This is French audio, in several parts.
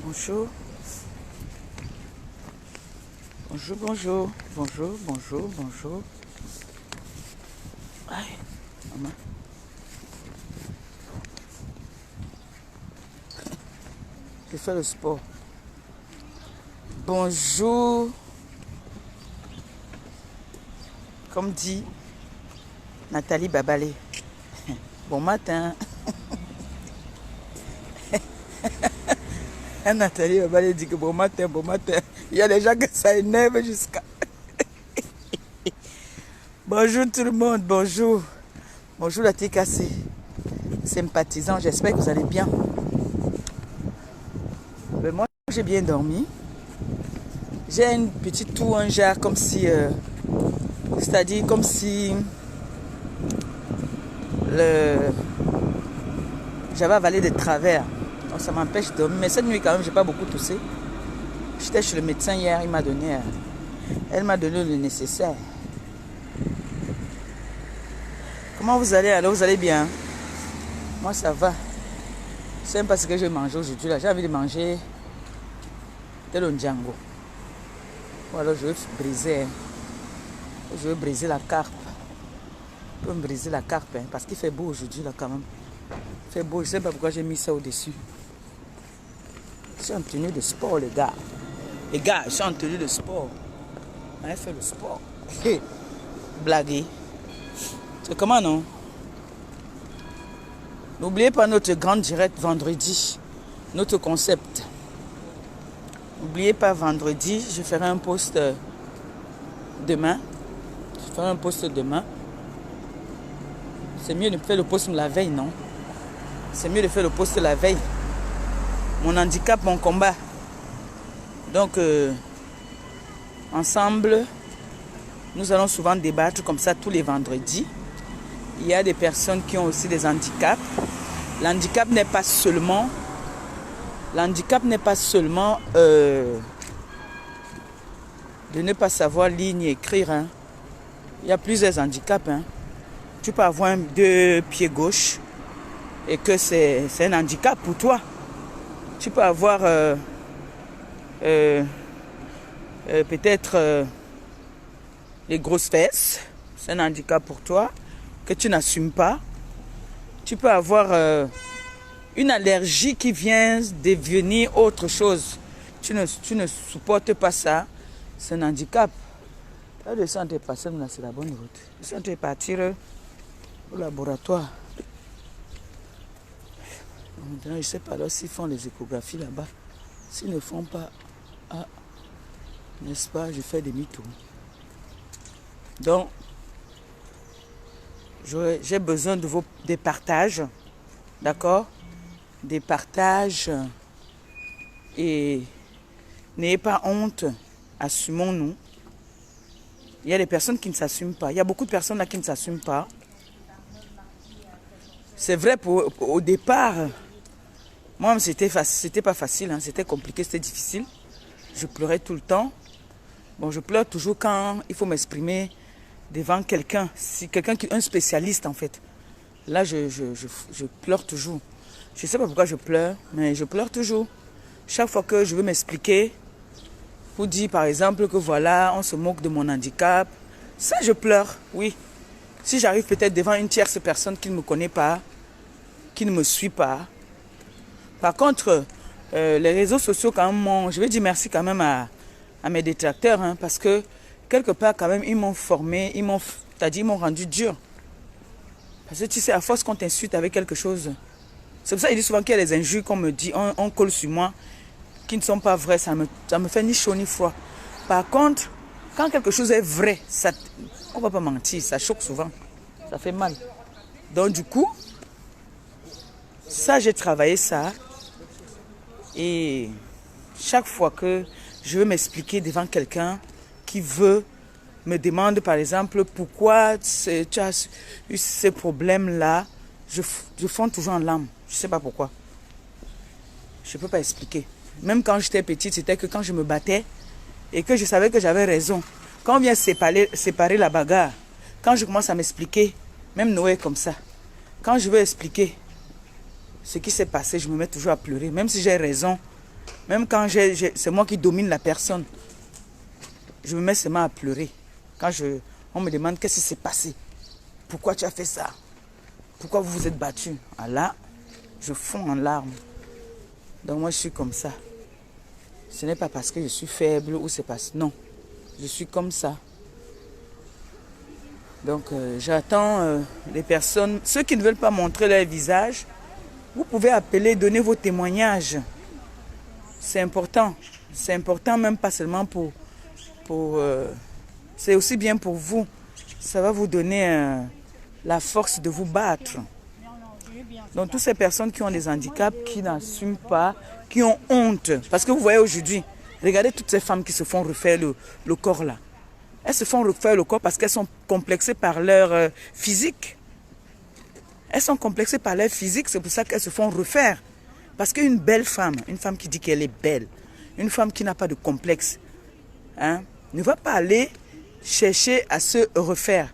Bonjour. Bonjour, bonjour. Bonjour, bonjour, bonjour. Aïe, maman. Je fais le sport. Bonjour. Comme dit Nathalie Babalé. Bon matin. Nathalie Babalé dit que bon matin, bon matin. Il y a des gens que ça énerve jusqu'à... Bonjour tout le monde, bonjour. Bonjour la TKC. Sympathisant, j'espère que vous allez bien. Moi, j'ai bien dormi. J'ai une petite toux, un genre comme si... c'est-à-dire comme si... J'avais avalé de travers. Donc ça m'empêche de dormir. Mais cette nuit quand même, j'ai pas beaucoup toussé. J'étais chez le médecin hier, il m'a donné... Elle m'a donné le nécessaire. Comment vous allez alors? Vous allez bien? Moi ça va. C'est même pas ce que je vais manger aujourd'hui là. J'ai envie de manger de l'ondjango. Ou alors je vais briser. Je vais briser la carpe. Je peux me briser la carpe hein, parce qu'il fait beau aujourd'hui là quand même. Il fait beau, je sais pas pourquoi j'ai mis ça au-dessus. Je suis en tenue de sport les gars. Les gars, je suis en tenue de sport. On a fait le sport. Blaguer. C'est comment non? N'oubliez pas notre grande direct vendredi. Notre concept. N'oubliez pas vendredi, je ferai un post demain. Je ferai un post demain. C'est mieux de faire le post la veille, non? C'est mieux de faire le post la veille. Mon handicap, mon combat. Donc, ensemble, nous allons souvent débattre comme ça tous les vendredis. Il y a des personnes qui ont aussi des handicaps. L'handicap n'est pas seulement... L'handicap n'est pas seulement de ne pas savoir lire ni écrire. Hein. Il y a plusieurs handicaps. Hein. Tu peux avoir deux pieds gauche et que c'est un handicap pour toi. Tu peux avoir peut-être les grosses fesses. C'est un handicap pour toi que tu n'assumes pas. Tu peux avoir une allergie qui vient devenir autre chose. Tu ne supportes pas ça. C'est un handicap. Là, je suis en train de passer, c'est la bonne route. Je suis en train de partir au laboratoire. Maintenant, je ne sais pas alors s'ils font les échographies là-bas. S'ils ne font pas, ah, n'est-ce pas, je fais demi-tour. Donc, j'ai besoin de des partages, d'accord? Des partages et n'ayez pas honte, assumons-nous. Il y a des personnes qui ne s'assument pas. Il y a beaucoup de personnes là qui ne s'assument pas. C'est vrai au départ, moi c'était pas facile, hein, c'était compliqué, c'était difficile. Je pleurais tout le temps. Bon, je pleure toujours quand il faut m'exprimer devant quelqu'un, si quelqu'un qui est un spécialiste en fait. Là, je pleure toujours. Je ne sais pas pourquoi je pleure, mais je pleure toujours. Chaque fois que je veux m'expliquer, pour dire par exemple que voilà, on se moque de mon handicap, ça je pleure, oui. Si j'arrive peut-être devant une tierce personne qui ne me connaît pas, qui ne me suit pas. Par contre, les réseaux sociaux quand même, je vais dire merci quand même à mes détracteurs, hein, parce que quelque part quand même, ils m'ont formé, ils m'ont rendu dur. Parce que tu sais, à force qu'on t'insulte avec quelque chose, c'est pour ça qu'il dit souvent qu'il y a des injures qu'on me dit, on colle sur moi, qui ne sont pas vraies, ça me fait ni chaud ni froid. Par contre, quand quelque chose est vrai, on ne va pas mentir, ça choque souvent, ça fait mal. Donc du coup, ça j'ai travaillé ça, et chaque fois que je veux m'expliquer devant quelqu'un qui me demande par exemple pourquoi tu as eu ces problèmes-là, je fonds toujours en larmes. Je ne sais pas pourquoi. Je ne peux pas expliquer. Même quand j'étais petite, c'était que quand je me battais et que je savais que j'avais raison. Quand on vient séparer la bagarre, quand je commence à m'expliquer, même Noé comme ça, quand je veux expliquer ce qui s'est passé, je me mets toujours à pleurer. Même si j'ai raison, Même quand c'est moi qui domine la personne, je me mets seulement à pleurer. Quand on me demande qu'est-ce qui s'est passé, pourquoi tu as fait ça, pourquoi vous vous êtes battu. Ah là, je fonds en larmes. Donc moi je suis comme ça. Ce n'est pas parce que je suis faible ou c'est parce... Non, je suis comme ça. Donc j'attends les personnes, ceux qui ne veulent pas montrer leur visage, vous pouvez appeler, donner vos témoignages. C'est important. C'est important même pas seulement c'est aussi bien pour vous. Ça va vous donner la force de vous battre. Donc toutes ces personnes qui ont des handicaps, qui n'assument pas, qui ont honte. Parce que vous voyez aujourd'hui, regardez toutes ces femmes qui se font refaire le corps là. Elles se font refaire le corps parce qu'elles sont complexées par leur physique. Elles sont complexées par leur physique, c'est pour ça qu'elles se font refaire. Parce qu'une belle femme, une femme qui dit qu'elle est belle, une femme qui n'a pas de complexe, hein, ne va pas aller chercher à se refaire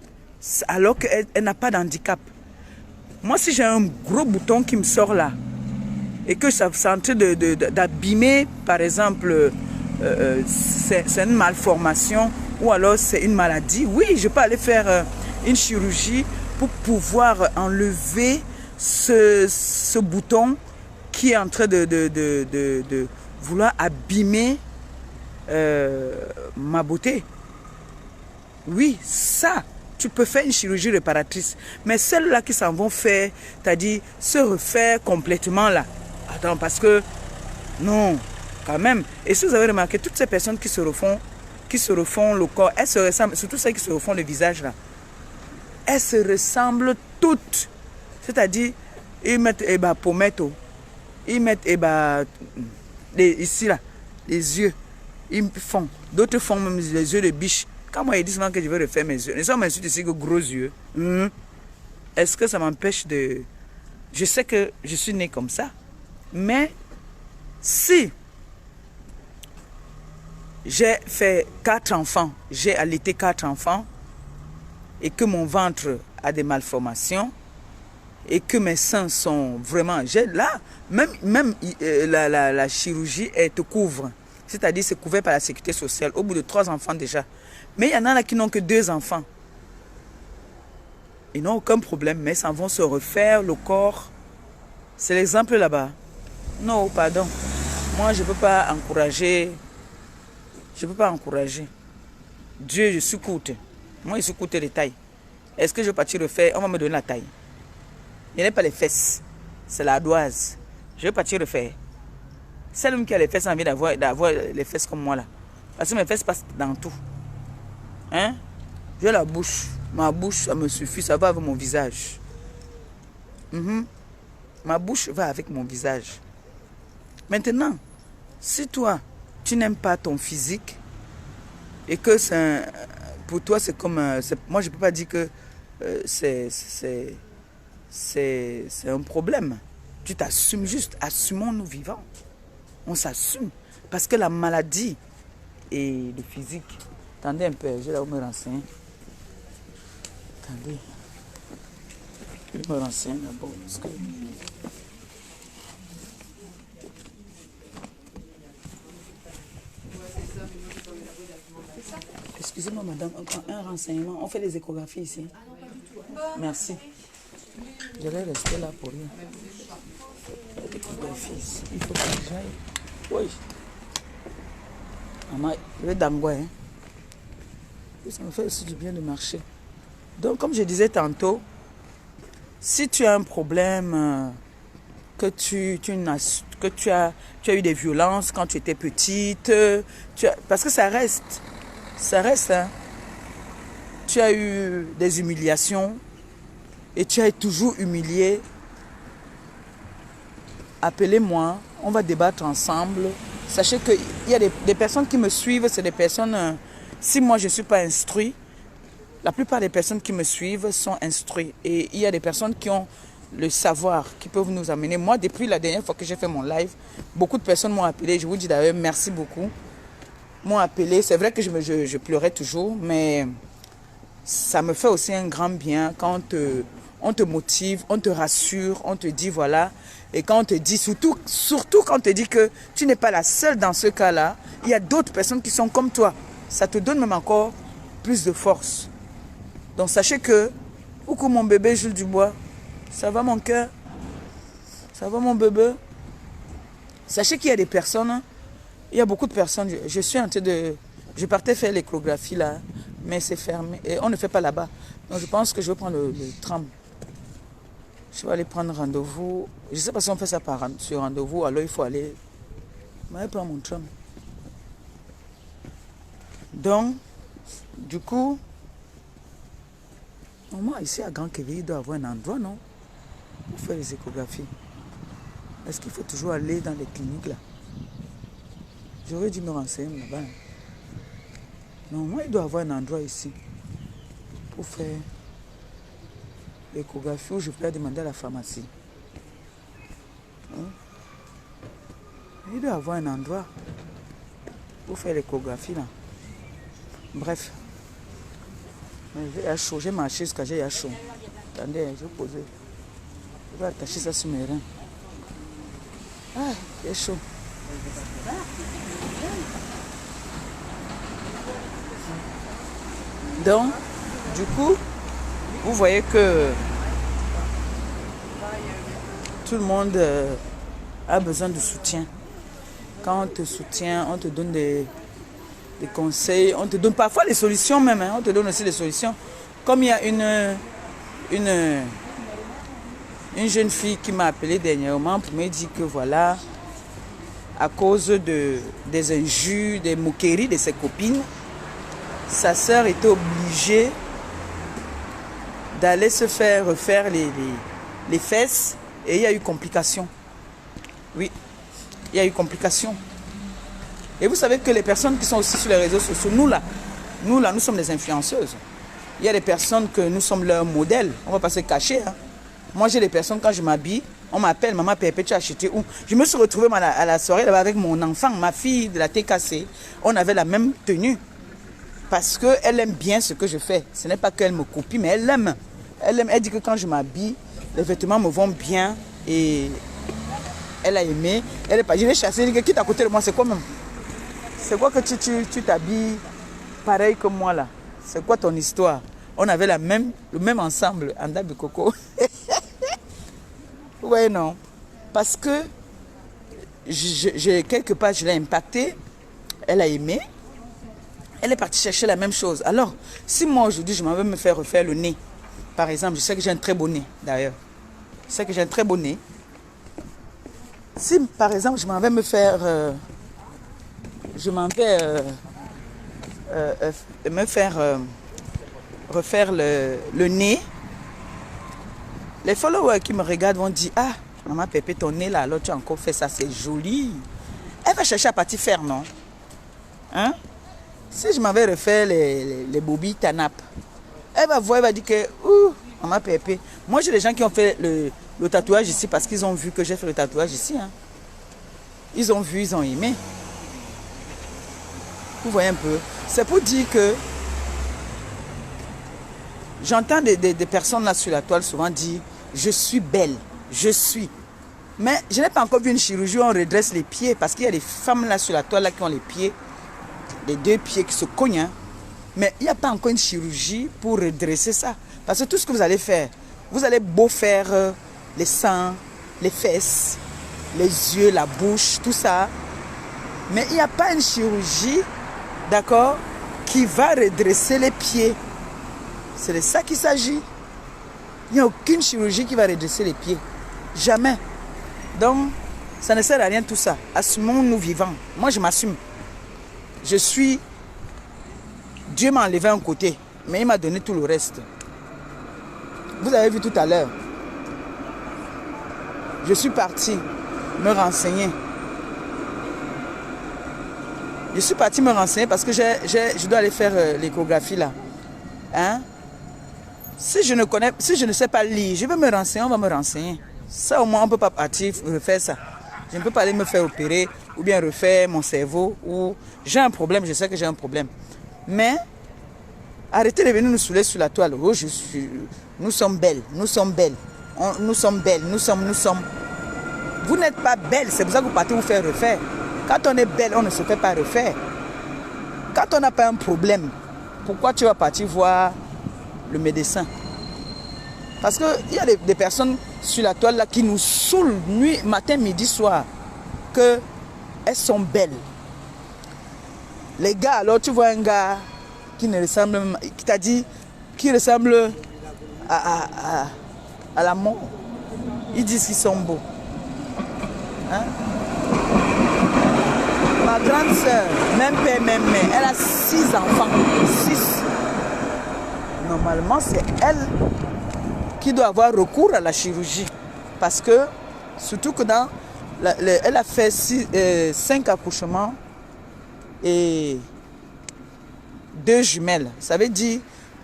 alors qu'elle n'a pas d'handicap. Moi, si j'ai un gros bouton qui me sort là et que ça est en train d'abîmer, par exemple, c'est une malformation ou alors c'est une maladie, oui, je peux aller faire une chirurgie pour pouvoir enlever ce bouton qui est en train de vouloir abîmer ma beauté. Oui, ça, tu peux faire une chirurgie réparatrice. Mais celles-là qui s'en vont faire, c'est-à-dire se refaire complètement là. Attends, parce que, non, quand même. Et si vous avez remarqué, toutes ces personnes qui se refont le corps, elles se ressemblent, surtout celles qui se refont le visage là. Elles se ressemblent toutes. C'est-à-dire, ils mettent pommette, ils mettent ici là, les yeux. Ils font. D'autres font même les yeux de biche. Quand moi, ils disent que je vais refaire mes yeux, les gens m'insultent ici que gros yeux. Est-ce que ça m'empêche de... Je sais que je suis née comme ça. Mais si j'ai fait 4 enfants, j'ai allaité 4 enfants, et que mon ventre a des malformations, et que mes seins sont vraiment... Là, même la chirurgie, elle te couvre. C'est-à-dire, c'est couvert par la sécurité sociale, au bout de 3 enfants déjà. Mais il y en a là qui n'ont que 2 enfants. Ils n'ont aucun problème, mais ils s'en vont se refaire le corps. C'est l'exemple là-bas. Non, pardon. Moi, je ne peux pas encourager. Je ne peux pas encourager. Dieu, je suis courte. Moi, je suis courte de taille. Est-ce que je vais partir refaire? On va me donner la taille. Il n'y a pas les fesses. C'est l'ardoise. Je vais partir refaire. Celle qui a les fesses a envie d'avoir les fesses comme moi là. Parce que mes fesses passent dans tout. Hein? J'ai la bouche. Ma bouche, ça me suffit. Ça va avec mon visage. Ma bouche va avec mon visage. Maintenant, si toi, tu n'aimes pas ton physique et que pour toi, c'est comme... moi, je ne peux pas dire que c'est un problème. Tu t'assumes juste. Assumons-nous vivants. On s'assume. Parce que la maladie et le physique... Attendez un peu, je vais là où me renseigner. Attendez. Je me renseigne d'abord. Excusez-moi, madame, un renseignement. On fait des échographies ici. Merci. Je vais rester là pour rien. Échographie ici. Il faut que j'aille. Oui. Maman, je vais d'Angwa, hein. Ça me fait aussi du bien de marcher. Donc, comme je disais tantôt, si tu as un problème, que tu as eu des violences quand tu étais petite, parce que ça reste, hein. Tu as eu des humiliations et tu es toujours humilié. Appelez-moi, on va débattre ensemble. Sachez qu'il y a des personnes qui me suivent, c'est des personnes... si moi je ne suis pas instruit, la plupart des personnes qui me suivent sont instruites. Et il y a des personnes qui ont le savoir, qui peuvent nous amener. Moi, depuis la dernière fois que j'ai fait mon live, beaucoup de personnes m'ont appelé. Je vous dis d'ailleurs merci beaucoup. M'ont appelé. C'est vrai que je pleurais toujours, mais ça me fait aussi un grand bien quand on te motive, on te rassure, on te dit voilà. Et quand on te dit, surtout quand on te dit que tu n'es pas la seule dans ce cas-là, il y a d'autres personnes qui sont comme toi. Ça te donne même encore plus de force. Donc sachez que, coucou mon bébé Jules Dubois, ça va mon cœur? Ça va mon bébé? Sachez qu'il y a des personnes, il y a beaucoup de personnes, je suis en train de... Je partais faire l'échographie là, mais c'est fermé et on ne fait pas là-bas. Donc je pense que je vais prendre le tram. Je vais aller prendre rendez-vous. Je ne sais pas si on fait ça sur rendez-vous, alors il faut aller... Je vais prendre mon tram. Donc, du coup, normalement ici à Grand Québec, il doit y avoir un endroit, non? Pour faire les échographies. Est-ce qu'il faut toujours aller dans les cliniques là? J'aurais dû me renseigner là-bas. Normalement, il doit y avoir un endroit ici pour faire l'échographie où je peux demander à la pharmacie. Il doit y avoir un endroit pour faire l'échographie là. Bref. J'ai chaud, j'ai marché jusqu'à j'ai chaud. Attendez, je vais poser. Je vais attacher ça sur mes reins. Ah, il est chaud. Donc, du coup, vous voyez que tout le monde a besoin de soutien. Quand on te soutient, on te donne des conseils, on te donne parfois les solutions même, hein, on te donne aussi des solutions. Comme il y a une jeune fille qui m'a appelé dernièrement pour me dire que voilà, à cause des injures, des moqueries de ses copines, sa sœur était obligée d'aller se faire refaire les fesses et il y a eu complication. Oui, il y a eu complication. Et vous savez que les personnes qui sont aussi sur les réseaux sociaux, nous là, nous sommes des influenceuses. Il y a des personnes que nous sommes leur modèle. On ne va pas se cacher. Hein. Moi, j'ai des personnes, quand je m'habille, on m'appelle, maman Pépé, tu as acheté où? Je me suis retrouvée à la soirée là-bas avec mon enfant, ma fille de la TKC. On avait la même tenue. Parce qu'elle aime bien ce que je fais. Ce n'est pas qu'elle me copie, mais elle aime. Elle aime. Elle dit que quand je m'habille, les vêtements me vont bien. Et elle a aimé. Elle est pas. Je l'ai chassée. Elle dit que qui est à côté de moi, c'est quoi même? C'est quoi que tu t'habilles pareil que moi là? C'est quoi ton histoire? On avait le même ensemble, Anda Bikoko. Ouais, non. Parce que quelque part, je l'ai impactée. Elle a aimé. Elle est partie chercher la même chose. Alors, si moi aujourd'hui, je m'en vais me faire refaire le nez, par exemple, je sais que j'ai un très beau nez d'ailleurs. Je sais que j'ai un très beau nez. Si par exemple, je m'en vais me faire... refaire le nez, les followers qui me regardent vont dire, ah, maman Pépé, ton nez là, alors tu as encore fait ça, c'est joli. Elle va chercher à partir faire, non? Hein? Si je m'avais refait les bobis Tanap, elle va voir, elle va dire que, ouh, maman Pépé. Moi, j'ai des gens qui ont fait le tatouage ici parce qu'ils ont vu que j'ai fait le tatouage ici. Hein. Ils ont vu, ils ont aimé. Vous voyez un peu. C'est pour dire que j'entends des personnes là sur la toile souvent dire, je suis belle, je suis. Mais je n'ai pas encore vu une chirurgie où on redresse les pieds parce qu'il y a des femmes là sur la toile là qui ont les pieds. Les deux pieds qui se cognent, hein. Mais il n'y a pas encore une chirurgie pour redresser ça. Parce que tout ce que vous allez faire, vous allez beau faire les seins, les fesses, les yeux, la bouche, tout ça. Mais il n'y a pas une chirurgie, d'accord, qui va redresser les pieds. C'est de ça qu'il s'agit. Il n'y a aucune chirurgie qui va redresser les pieds. Jamais. Donc, ça ne sert à rien tout ça. Assumons-nous vivants. Moi, je m'assume. Je suis... Dieu m'a enlevé un côté, mais il m'a donné tout le reste. Vous avez vu tout à l'heure. Je suis parti me renseigner. Je suis parti me renseigner parce que je dois aller faire l'échographie là. Hein? Si je ne sais pas lire, je vais me renseigner, on va me renseigner. Ça au moins on ne peut pas partir refaire ça. Je ne peux pas aller me faire opérer ou bien refaire mon cerveau. Ou j'ai un problème, je sais que j'ai un problème. Mais Arrêtez de venir nous saouler sur la toile. Oh, nous sommes belles, nous sommes belles. Nous sommes belles, nous sommes. Vous n'êtes pas belle, c'est pour ça que vous partez vous faire refaire. Quand on est belle, on ne se fait pas refaire. Quand on n'a pas un problème, pourquoi tu vas partir voir le médecin? Parce qu'il y a des personnes sur la toile là qui nous saoulent nuit, matin, midi, soir. Qu'elles sont belles. Les gars, alors tu vois un gars qui ne ressemble, qui t'a dit, qui ressemble à la mort. Ils disent qu'ils sont beaux. Hein? Ma grande soeur, même père, même mère, elle a 6 enfants. 6. Normalement, c'est elle qui doit avoir recours à la chirurgie. Parce que, surtout que elle a fait 5 accouchements et 2 jumelles. Ça veut dire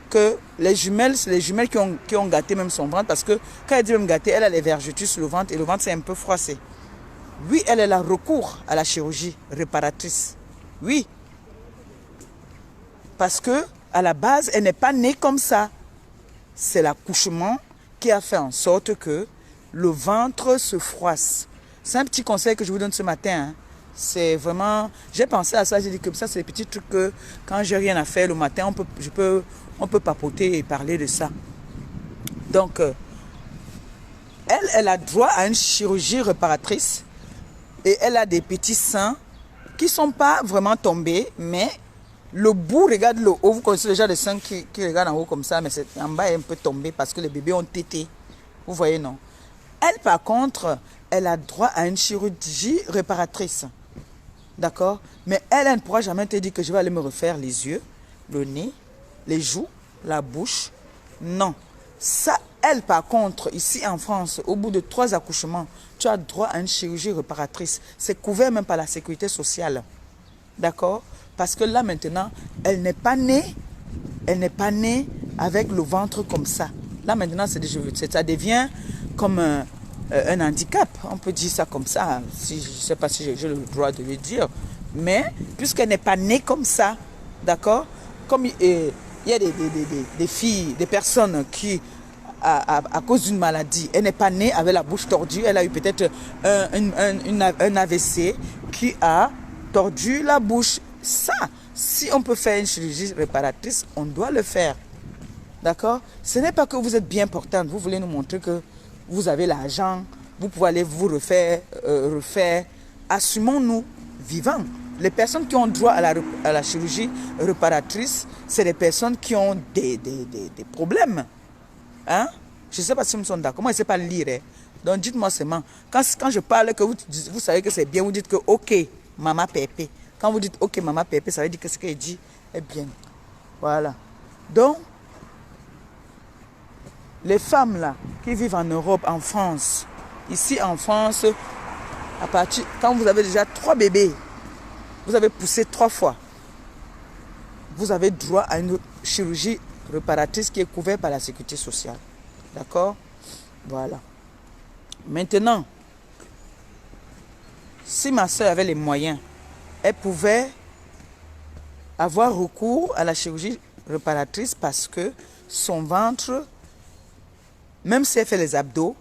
que les jumelles, c'est les jumelles qui ont gâté même son ventre. Parce que quand elle dit même gâté, elle a les vergetures sur le ventre et le ventre c'est un peu froissé. Oui, elle a recours à la chirurgie réparatrice. Oui. Parce que à la base, elle n'est pas née comme ça. C'est l'accouchement qui a fait en sorte que le ventre se froisse. C'est un petit conseil que je vous donne ce matin. Hein. C'est vraiment... J'ai pensé à ça, j'ai dit que ça, c'est des petits trucs que quand j'ai rien à faire le matin, on peut papoter et parler de ça. Donc, elle a droit à une chirurgie réparatrice et elle a des petits seins qui ne sont pas vraiment tombés, mais le bout, regarde le haut, vous connaissez déjà les seins qui regardent en haut comme ça, mais en bas est un peu tombé parce que les bébés ont tété. Vous voyez, non? Elle, par contre, elle a droit à une chirurgie réparatrice. D'accord? Mais elle ne pourra jamais te dire que je vais aller me refaire les yeux, le nez, les joues, la bouche. Non. Ça, elle, par contre, ici en France, au bout de 3 accouchements, tu as droit à une chirurgie réparatrice. C'est couvert même par la sécurité sociale. D'accord? Parce que là, maintenant, elle n'est pas née avec le ventre comme ça. Là, maintenant, ça devient comme un handicap. On peut dire ça comme ça. Si, je ne sais pas si j'ai le droit de le dire. Mais, puisqu'elle n'est pas née comme ça, d'accord? Comme il y a des filles, des personnes qui, à cause d'une maladie, elle n'est pas née avec la bouche tordue. Elle a eu peut-être un AVC qui a tordu la bouche. Ça, si on peut faire une chirurgie réparatrice, on doit le faire. D'accord? Ce n'est pas que vous êtes bien portante. Vous voulez nous montrer que vous avez l'argent. Vous pouvez aller vous refaire. Assumons-nous vivants. Les personnes qui ont droit à la chirurgie réparatrice, c'est les personnes qui ont des problèmes. Hein? Je ne sais pas si vous sont d'accord. Moi, je ne sais pas lire. Hein? Donc, dites-moi seulement. Quand je parle, que vous savez que c'est bien, vous dites que OK, maman pépé. Quand vous dites OK, maman pépé, ça veut dire que ce qu'elle dit est bien. Voilà. Donc, les femmes là, qui vivent en Europe, en France, ici en France, quand vous avez déjà 3 bébés, vous avez poussé 3 fois, vous avez droit à une chirurgie réparatrice qui est couverte par la sécurité sociale. D'accord? Voilà. Maintenant, si ma soeur avait les moyens, elle pouvait avoir recours à la chirurgie réparatrice parce que son ventre, même si elle fait les abdos,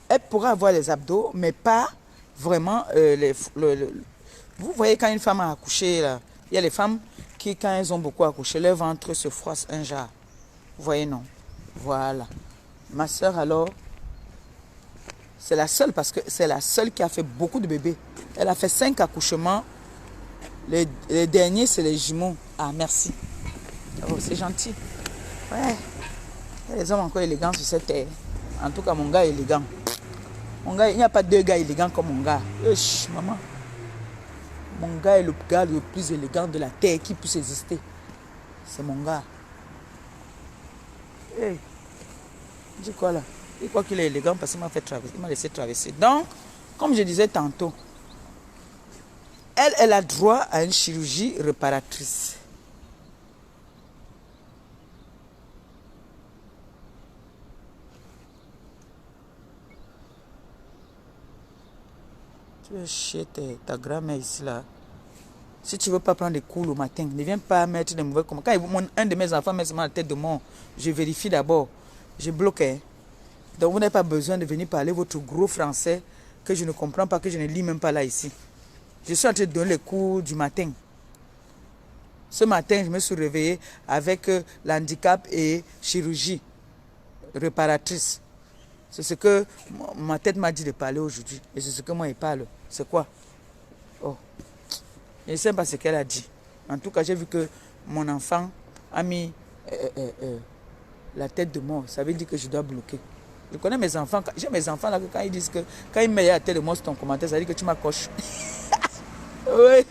elle pourra avoir les abdos, mais pas vraiment vous voyez quand une femme a accouché, là, il y a les femmes qui, quand elles ont beaucoup accouché, leur ventre se froisse un genre. Vous voyez, non? Voilà. Ma soeur, alors, c'est la seule, parce que c'est la seule qui a fait beaucoup de bébés. Elle a fait 5 accouchements. Les derniers, c'est les jumeaux. Ah, merci. Oh, c'est gentil. Ouais. Il y a des hommes encore élégants sur cette terre. En tout cas, mon gars est élégant. Mon gars, il n'y a pas 2 gars élégants comme mon gars. Uch, maman. Mon gars est le gars le plus élégant de la terre qui puisse exister. C'est mon gars. Hey. Dis quoi là? Il croit qu'il est élégant parce qu'il m'a fait traverser. Il m'a laissé traverser. Donc, comme je disais tantôt, elle a droit à une chirurgie réparatrice. Tu veux chier ta grand-mère ici là. Si tu ne veux pas prendre des cours le matin, ne viens pas mettre des mauvais commentaires. Quand un de mes enfants met seulement la tête de mort, je vérifie d'abord. Je bloque. Hein. Donc vous n'avez pas besoin de venir parler votre gros français que je ne comprends pas, que je ne lis même pas là ici. Je suis en train de donner les cours du matin. Ce matin, je me suis réveillé avec l'handicap et chirurgie réparatrice. C'est ce que ma tête m'a dit de parler aujourd'hui. Et c'est ce que moi, il parle. C'est quoi? Oh. Je ne sais pas ce qu'elle a dit. En tout cas, j'ai vu que mon enfant a mis la tête de mort. Ça veut dire que je dois bloquer. Je connais mes enfants. J'ai mes enfants là, quand ils disent que quand ils mettent la tête de mort sur ton commentaire, ça veut dire que tu m'accroches. Oui,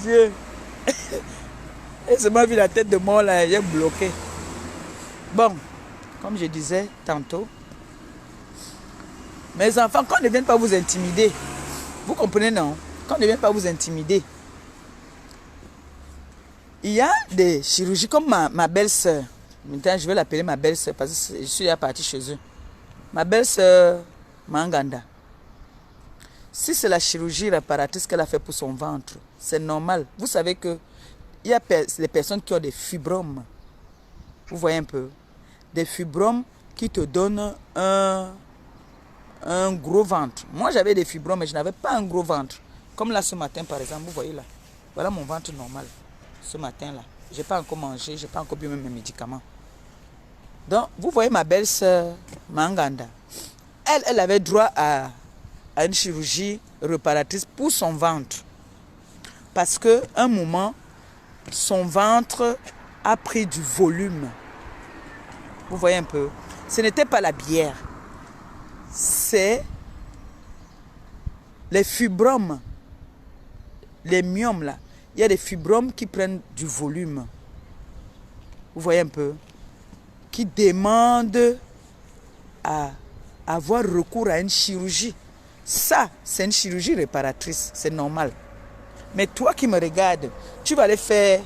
Dieu. Et c'est moi vu la tête de mort là, j'ai bloqué. Bon, comme je disais tantôt, mes enfants, quand on ne vient pas vous intimider, vous comprenez non? Quand on ne vient pas vous intimider, il y a des chirurgies comme ma belle-sœur. Maintenant, je vais l'appeler ma belle-sœur parce que je suis déjà partie chez eux. Ma belle-sœur Manganda. Si c'est la chirurgie réparatrice qu'elle a fait pour son ventre, c'est normal. Vous savez que il y a des personnes qui ont des fibromes. Vous voyez un peu? Des fibromes qui te donnent un gros ventre. Moi, j'avais des fibromes, mais je n'avais pas un gros ventre. Comme là, ce matin, par exemple, vous voyez là. Voilà mon ventre normal. Ce matin-là. Je n'ai pas encore mangé, je n'ai pas encore bu même mes médicaments. Donc, vous voyez ma belle-sœur Manganda. Elle avait droit à une chirurgie réparatrice pour son ventre. Parce qu'à un moment, son ventre a pris du volume. Vous voyez un peu. Ce n'était pas la bière. C'est les fibromes. Les myomes là. Il y a des fibromes qui prennent du volume. Vous voyez un peu. Qui demandent à avoir recours à une chirurgie. Ça, c'est une chirurgie réparatrice. C'est normal. Mais toi qui me regardes, tu vas aller faire...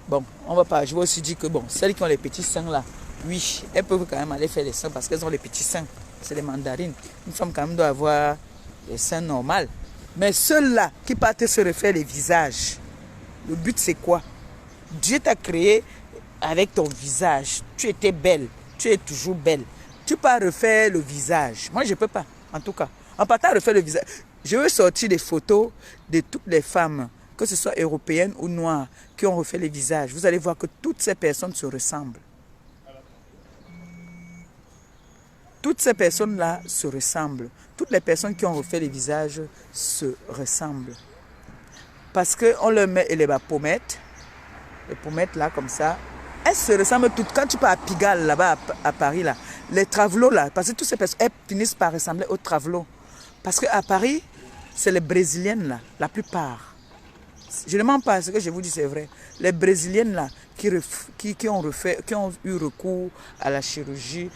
Bon, on va pas... Je vais aussi dire que, bon, celles qui ont les petits seins là, oui, elles peuvent quand même aller faire les seins parce qu'elles ont les petits seins. C'est les mandarines. Une femme quand même doit avoir les seins normaux. Mais ceux-là qui partent se refaire les visages, le but c'est quoi? Dieu t'a créé avec ton visage. Tu étais belle. Tu es toujours belle. Tu peux refaire le visage. Moi, je ne peux pas, en tout cas. En partant refaire le visage, je veux sortir des photos de toutes les femmes, que ce soit européennes ou noires, qui ont refait les visages. Vous allez voir que toutes ces personnes se ressemblent. Toutes ces personnes-là se ressemblent. Toutes les personnes qui ont refait les visages se ressemblent. Parce qu'on leur met les pommettes là, comme ça. Elles se ressemblent toutes. Quand tu pars à Pigalle, là-bas, à Paris, là, les travelots, là, parce que toutes ces personnes, elles finissent par ressembler aux travelots. Parce qu'à Paris, c'est les Brésiliennes, là, la plupart. Je ne mens pas, ce que je vous dis, c'est vrai. Les Brésiliennes, là, qui ont eu recours à la chirurgie,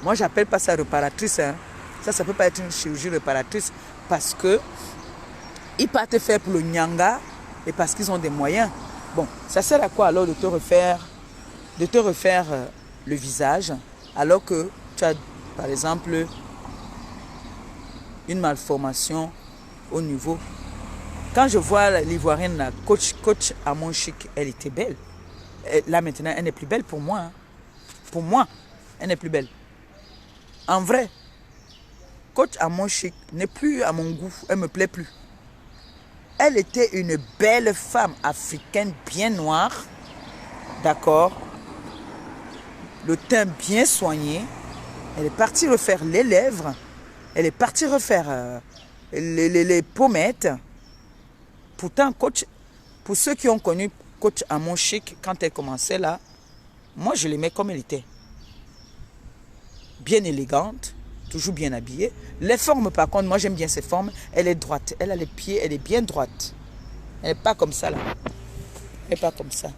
moi, j'appelle pas ça réparatrice. Hein. Ça ne peut pas être une chirurgie réparatrice parce que ils partent faire pour le nyanga et parce qu'ils ont des moyens. Bon, ça sert à quoi alors de te refaire le visage alors que tu as, par exemple, une malformation au niveau. Quand je vois l'Ivoirienne, la coach Amon Chic, elle était belle. Et là maintenant, elle n'est plus belle pour moi. Hein. Pour moi, elle n'est plus belle. En vrai, coach Amon Chic n'est plus à mon goût, elle ne me plaît plus. Elle était une belle femme africaine bien noire, d'accord, le teint bien soigné. Elle est partie refaire les lèvres, elle est partie refaire les pommettes. Pourtant, coach, pour ceux qui ont connu coach Amon Chic quand elle commençait là, moi je l'aimais comme elle était. Bien élégante, toujours bien habillée. Les formes par contre, moi j'aime bien ses formes. Elle est droite, elle a les pieds, elle est bien droite. Elle n'est pas comme ça là. Elle n'est pas comme ça.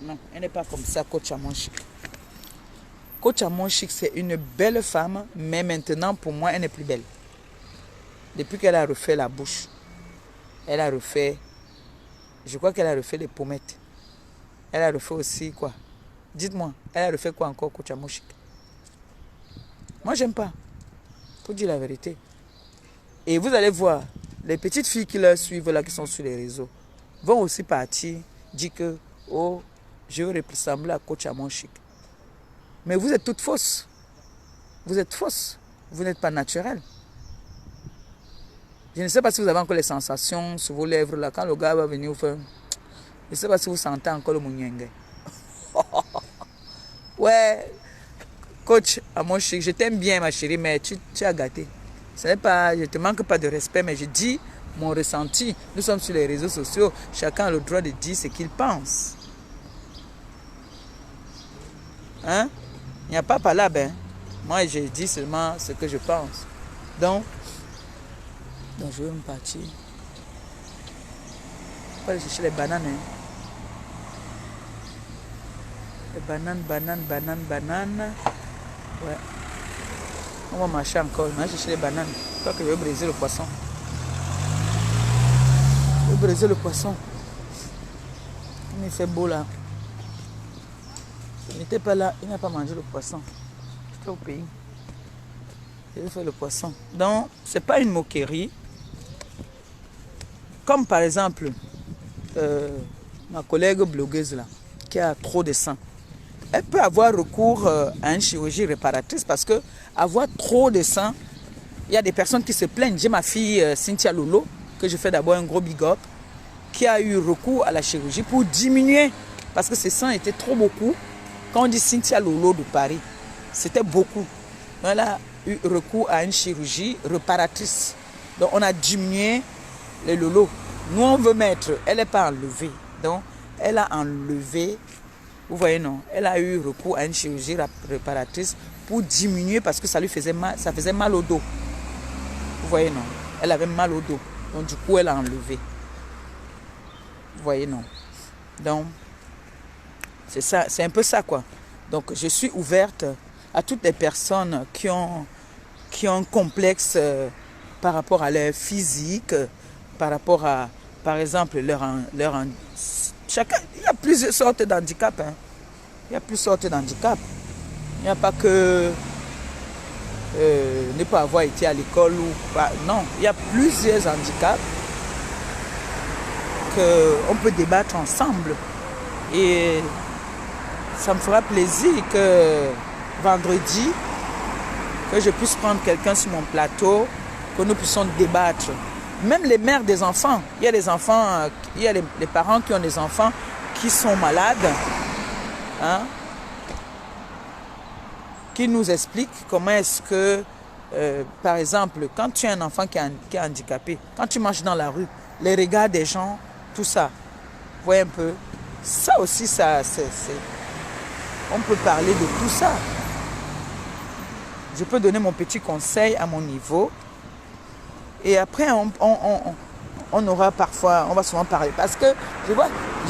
Non, elle n'est pas comme ça, coach Amon Chic. Coach Amon Chic, c'est une belle femme, mais maintenant pour moi elle n'est plus belle. Depuis qu'elle a refait la bouche, elle a refait, je crois qu'elle a refait les pommettes. Elle a refait aussi quoi? Dites-moi, elle a refait quoi encore, coach Amon Chic? Moi, j'aime pas. Faut dire la vérité. Et vous allez voir, les petites filles qui leur suivent là, qui sont sur les réseaux, vont aussi partir, dire que, oh, je veux ressembler à coach Amon Chic. Mais vous êtes toutes fausses. Vous êtes fausses. Vous n'êtes pas naturelles. Je ne sais pas si vous avez encore les sensations sur vos lèvres là, quand le gars va venir vous faire. Je ne sais pas si vous sentez encore le mouniengue. Ouais, coach Amon Chic, je t'aime bien ma chérie, mais tu as gâté. Ce n'est pas, je ne te manque pas de respect, mais je dis mon ressenti. Nous sommes sur les réseaux sociaux, chacun a le droit de dire ce qu'il pense. Hein? Il n'y a pas palabre. Hein? Moi, je dis seulement ce que je pense. Donc je vais me partir. Je vais aller chercher les bananes. Hein? Les bananes. Ouais. On va marcher encore. On va chercher les bananes. Je crois que je vais briser le poisson. Je vais briser le poisson. Il fait beau là. Il n'était pas là. Il n'a pas mangé le poisson. J'étais au pays. Je vais faire le poisson. Donc, ce n'est pas une moquerie. Comme par exemple, ma collègue blogueuse là, qui a trop de sang. Elle peut avoir recours à une chirurgie réparatrice parce que avoir trop de sang, il y a des personnes qui se plaignent. J'ai ma fille Cynthia Lolo, que je fais d'abord un gros big up, qui a eu recours à la chirurgie pour diminuer, parce que ses seins étaient trop beaucoup. Quand on dit Cynthia Lolo de Paris, c'était beaucoup. Elle a eu recours à une chirurgie réparatrice. Donc on a diminué les lolos. Nous on veut mettre, elle n'est pas enlevée. Donc elle a enlevé. Vous voyez, non? Elle a eu recours à une chirurgie réparatrice pour diminuer parce que ça lui faisait mal, ça faisait mal au dos. Vous voyez, non? Elle avait mal au dos. Donc, du coup, elle a enlevé. Vous voyez, non? Donc, c'est ça, c'est un peu ça, quoi. Donc, je suis ouverte à toutes les personnes qui ont un complexe par rapport à leur physique, par rapport à, par exemple, chacun, il y a plusieurs sortes d'handicap. Hein. Il y a plusieurs sortes d'handicap. Il n'y a pas que ne pas avoir été à l'école ou pas. Non, il y a plusieurs handicaps qu'on peut débattre ensemble. Et ça me fera plaisir que vendredi, que je puisse prendre quelqu'un sur mon plateau, que nous puissions débattre. Même les mères des enfants, il y a des enfants, il y a les parents qui ont des enfants qui sont malades, hein, qui nous expliquent comment est-ce que, par exemple, quand tu as un enfant qui est handicapé, quand tu marches dans la rue, les regards des gens, tout ça, vous voyez un peu, ça aussi, on peut parler de tout ça. Je peux donner mon petit conseil à mon niveau. Et après, on aura parfois, on va souvent parler. Parce que je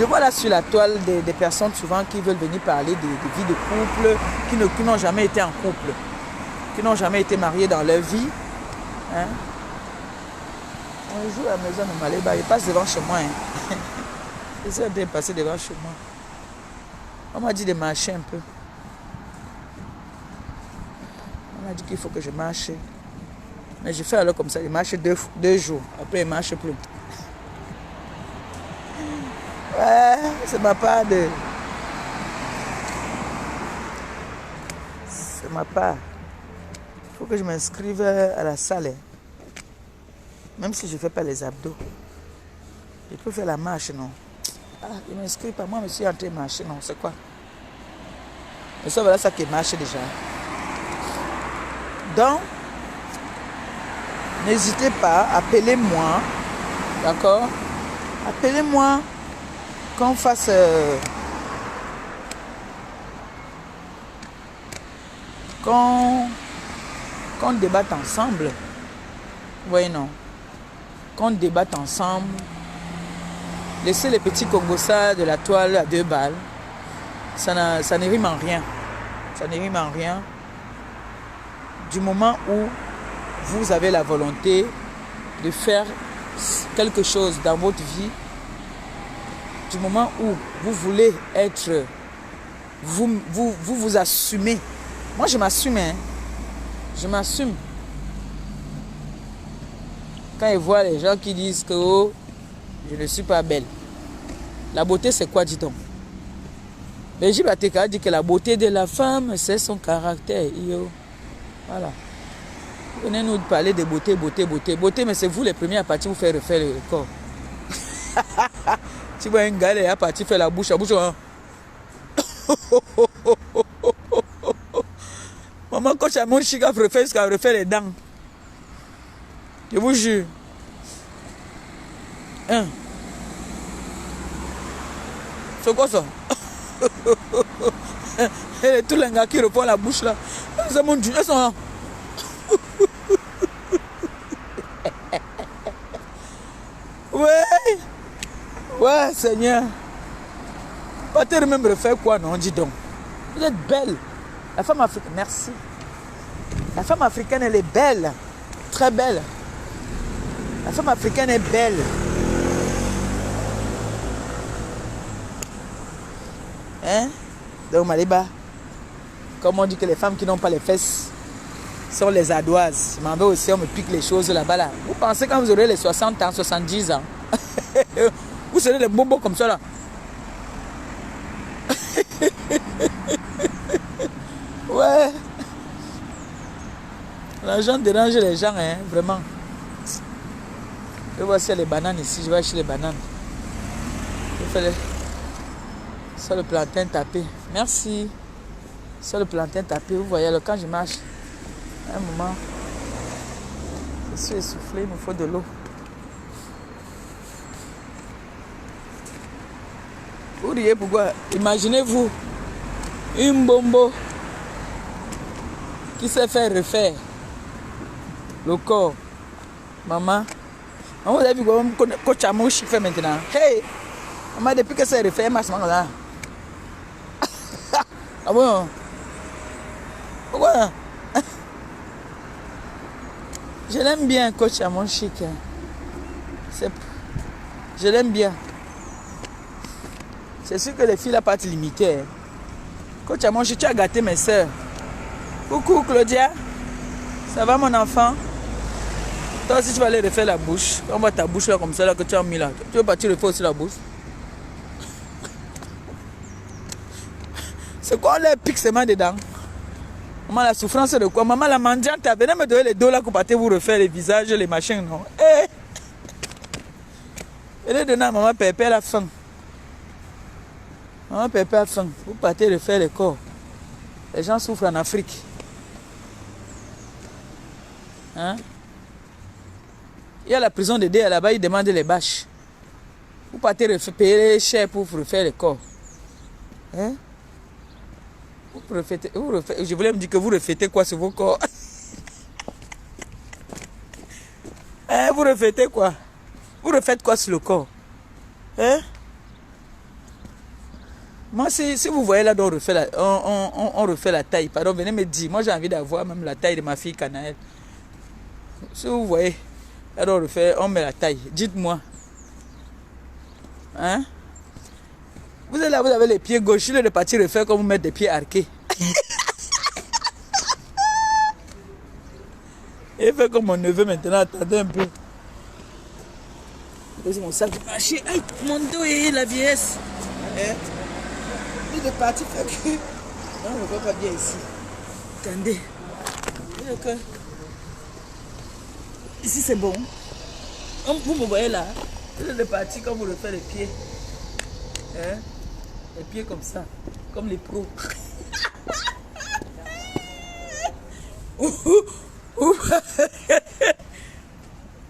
vois là sur la toile des personnes souvent qui veulent venir parler de vie de couple, qui n'ont jamais été en couple, qui n'ont jamais été mariés dans leur vie. Hein? Un jour à la maison de Maléba, il passe devant chez moi. Hein? J'essaie de passer devant chez moi. On m'a dit de marcher un peu. On m'a dit qu'il faut que je marche. Mais je fais alors comme ça, il marche deux jours. Après, il ne marche plus. Ouais, c'est ma part de... C'est ma part. Il faut que je m'inscrive à la salle. Même si je ne fais pas les abdos. Je peux faire la marche, non? Ah, je ne m'inscris pas. Moi, je suis en train de marcher, non? C'est quoi? Mais ça, voilà ça qui marche déjà. Donc, n'hésitez pas, appelez-moi, d'accord? Appelez-moi qu'on fasse... qu'on débatte ensemble. Vous voyez, non? Qu'on débatte ensemble. Laissez les petits congossas de la toile à 2 balles. Ça ne rime en rien. Ça ne rime en rien. Du moment où vous avez la volonté de faire quelque chose dans votre vie, du moment où vous voulez être, vous assumez. Moi, je m'assume, hein. Je m'assume. Quand ils voient les gens qui disent que oh, je ne suis pas belle. La beauté, c'est quoi, dit-on? Brigitte Ateka dit que la beauté de la femme, c'est son caractère. Yo. Voilà. Vous venez nous parler de beauté, beauté, beauté. Beauté, mais c'est vous les premiers à partir vous faire refaire le corps. Tu vois un gars, il est à partir faire la bouche. Hein? Maman, quand tu as mon chic, elle refait les dents. Je vous jure. Hein? C'est quoi ça? Et tous les gars qui refont la bouche là. C'est mon Dieu, ils sont là. Ouais. Ouais, Seigneur. Pas te même refaire quoi, non? Dis donc. Vous êtes belle. La femme africaine, merci. La femme africaine, elle est belle. Très belle. La femme africaine est belle. Hein? Donc, Maliba, comme on dit que les femmes qui n'ont pas les fesses sont les ardoises. Je m'en vais aussi, on me pique les choses là-bas. Là. Vous pensez quand vous aurez les 60 ans, 70 ans, vous serez des bobos comme ça là. Ouais. L'argent dérange les gens, hein, vraiment. Je vois s'il y a les bananes ici, je vais acheter les bananes. Je fais les... Ça, le plantain tapé. Merci. Ça, le plantain tapé. Vous voyez, quand je marche, un moment, je suis essoufflé, il me faut de l'eau. Vous riez pourquoi? Imaginez-vous une bombo qui sait faire refaire le corps. Maman, vous avez vu comment coach Amouche fait maintenant? Hey! Maman, depuis que c'est refait, ma maman là. Ah bon? Pourquoi? Je l'aime bien, coach Amon Chic. Je l'aime bien. C'est sûr que les filles n'ont pas de limiter. Coach Amon Chic, tu as gâté mes soeurs. Coucou Claudia. Ça va mon enfant? Toi aussi tu vas aller refaire la bouche. On voit ta bouche là comme ça là que tu as mis là. Tu veux partir refaire aussi la bouche? C'est quoi les pixements dedans? Maman, la souffrance de quoi? Maman, la mendiante, venez me donner les dos là pour partir vous refaire les visages, les machins, non? Eh! Venez donner à maman Pépé la faim. Maman Pépé a faim. Vous partez refaire les corps. Les gens souffrent en Afrique. Hein? Il y a la prison de Dé là-bas, ils demandent les bâches. Vous partez payer cher pour refaire les corps. Hein? Je voulais me dire que vous refaites quoi sur vos corps? Hein, vous refaites quoi? Vous refaites quoi sur le corps? Hein? Moi, si vous voyez là, on refait la taille. Pardon, venez me dire. Moi, j'ai envie d'avoir même la taille de ma fille Canaël. Si vous voyez, là, on met la taille. Dites-moi. Hein? Vous êtes là, vous avez les pieds gauches, il est parti refaire comme vous mettez des pieds arqués. Il fait comme mon neveu maintenant, attendez un peu. C'est mon sac de marché. Aïe, mon dos et la vieillesse. Hein? Il est parti faire que... Non, on ne voit pas bien ici. Attendez. Ici c'est bon. Vous me voyez là. Il est parti comme vous le faites les pieds. Hein? Les pieds comme ça, comme les pros.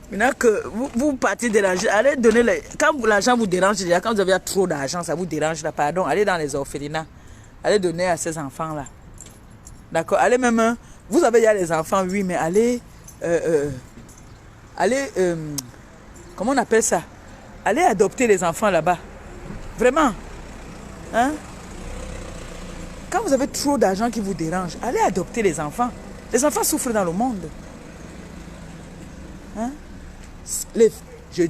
Maintenant que vous partez déranger, allez donner les... Quand l'argent vous dérange, déjà, quand vous avez trop d'argent, ça vous dérange là, pardon, allez dans les orphelinats. Allez donner à ces enfants-là. D'accord? Allez même... Vous avez déjà les enfants, oui, mais allez... comment on appelle ça? Allez adopter les enfants là-bas. Vraiment. Hein? Quand vous avez trop d'argent qui vous dérange, allez adopter les enfants. Les enfants souffrent dans le monde. Hein? Je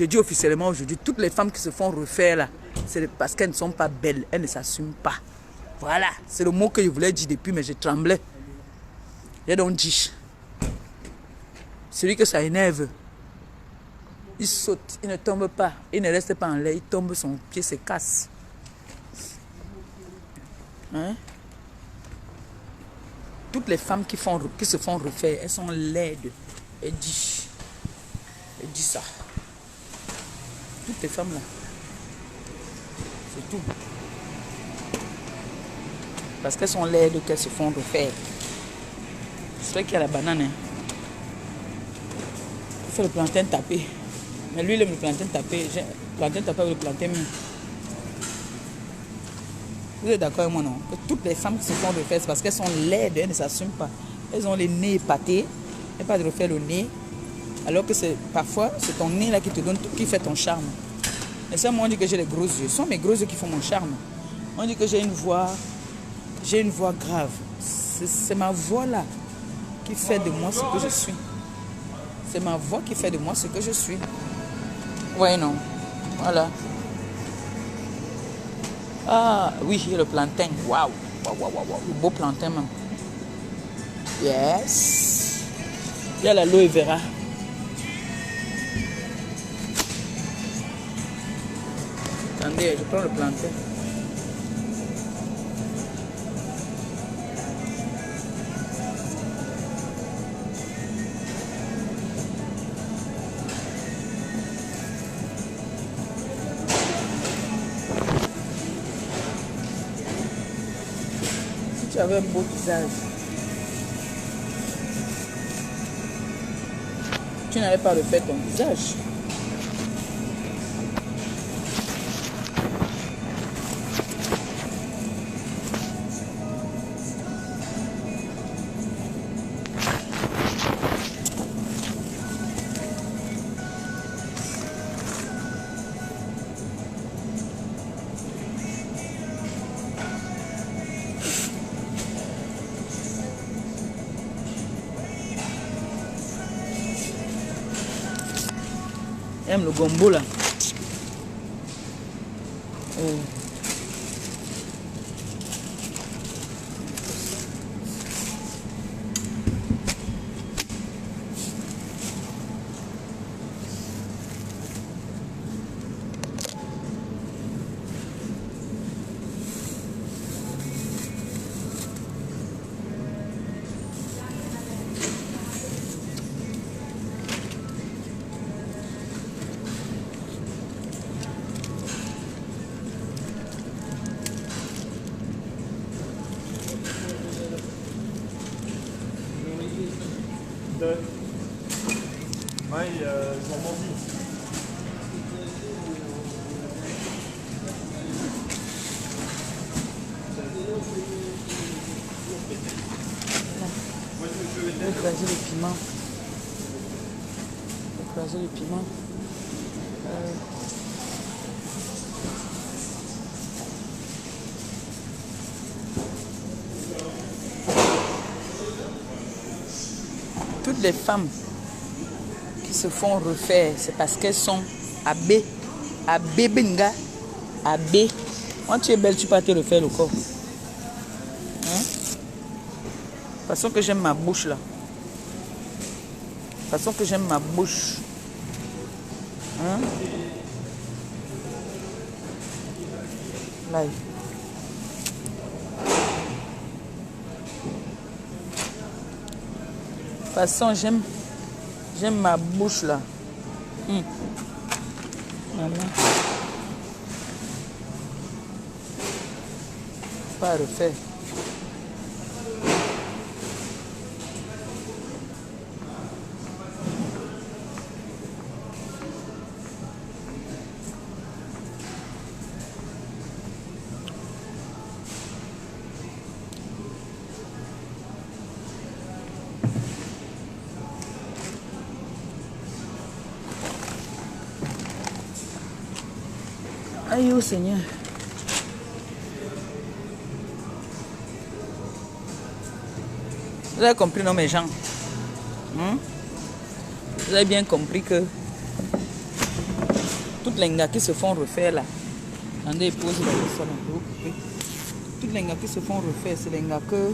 dis officiellement aujourd'hui, toutes les femmes qui se font refaire là, c'est parce qu'elles ne sont pas belles, elles ne s'assument pas. Voilà, c'est le mot que je voulais dire depuis, mais je tremblais. J'ai donc dit. Celui que ça énerve, il saute, il ne tombe pas, il ne reste pas en l'air, il tombe, son pied se casse. Hein? Toutes les femmes qui se font refaire, elles sont laides. Elle dit ça. Toutes les femmes là. C'est tout. Parce qu'elles sont laides qu'elles se font refaire. C'est vrai qu'il y a la banane. Hein. Il fait le plantain tapé. Mais lui, il aime le plantain tapé. Le plantain tapé avec le plantain mis. Vous êtes d'accord avec moi, non? Que toutes les femmes qui se font refaire, c'est parce qu'elles sont laides, elles ne s'assument pas. Elles ont les nez épatés. Elles pas de refaire le nez. Alors que parfois, c'est ton nez là qui fait ton charme. Et ça, moi, on dit que j'ai les gros yeux. Ce sont mes gros yeux qui font mon charme. On dit que j'ai une voix grave. C'est ma voix là qui fait de moi ce que je suis. C'est ma voix qui fait de moi ce que je suis. Ouais, non. Voilà. Ah, oui, il y a le plantain. Waouh. Le beau plantain même. Yes. Il y a l'aloe vera. Attendez, je prends le plantain. Si tu avais un beau visage, tu n'avais pas refait ton visage. Aime le gombo là. Ouais, ils ont menti. Je vais écraser le piment. Écraser le piment. Toutes les femmes qui se font refaire, c'est parce qu'elles sont abbées. Abbé benga. Abbé. Quand tu es belle, tu peux te refaire le corps. Hein? De toute façon que j'aime ma bouche là. De toute façon que j'aime ma bouche. Hein? Là. De toute façon, j'aime ma bouche là. Maman. Pas refaire. Aïe, oh Seigneur. Vous avez compris, non, mes gens? Vous avez bien compris que toutes les gars qui se font refaire là. Attendez, posez la personne un peu. Toutes les gars qui se font refaire, c'est les gars que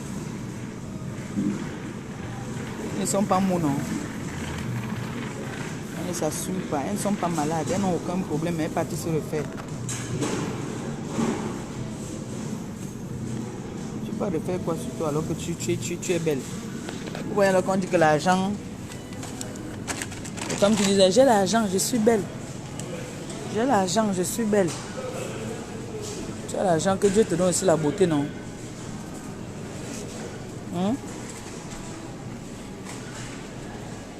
ils ne sont pas mots, non. ne s'assument pas. Elles ne sont pas malades. Elles n'ont aucun problème. Elles partent se le faire. Tu peux refaire quoi sur toi alors que tu es belle. Vous voyez alors qu'on dit que l'argent... Comme tu disais, j'ai l'argent, je suis belle. J'ai l'argent, je suis belle. Tu as l'argent, que Dieu te donne aussi la beauté, non?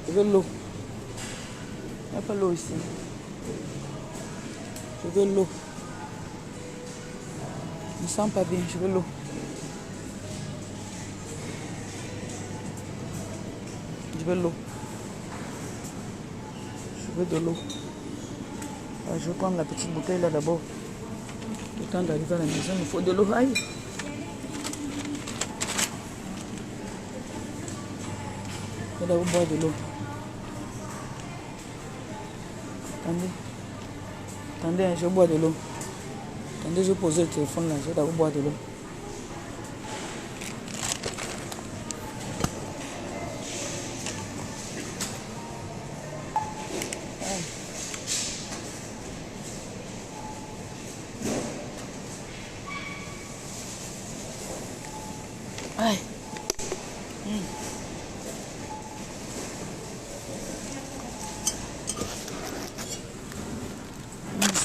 Je veux l'eau. Il n'y a pas l'eau ici. Je veux l'eau. Je ne me sens pas bien, je veux l'eau. Je veux l'eau. Je veux de l'eau. Je vais prendre la petite bouteille là d'abord. Le temps d'arriver à la maison, il faut de l'eau. Aïe. Je vais d'abord boire de l'eau. Attendez. Attendez, je bois de l'eau. Attendez, je vais poser le téléphone là. Je vais d'abord boire de l'eau. Aïe.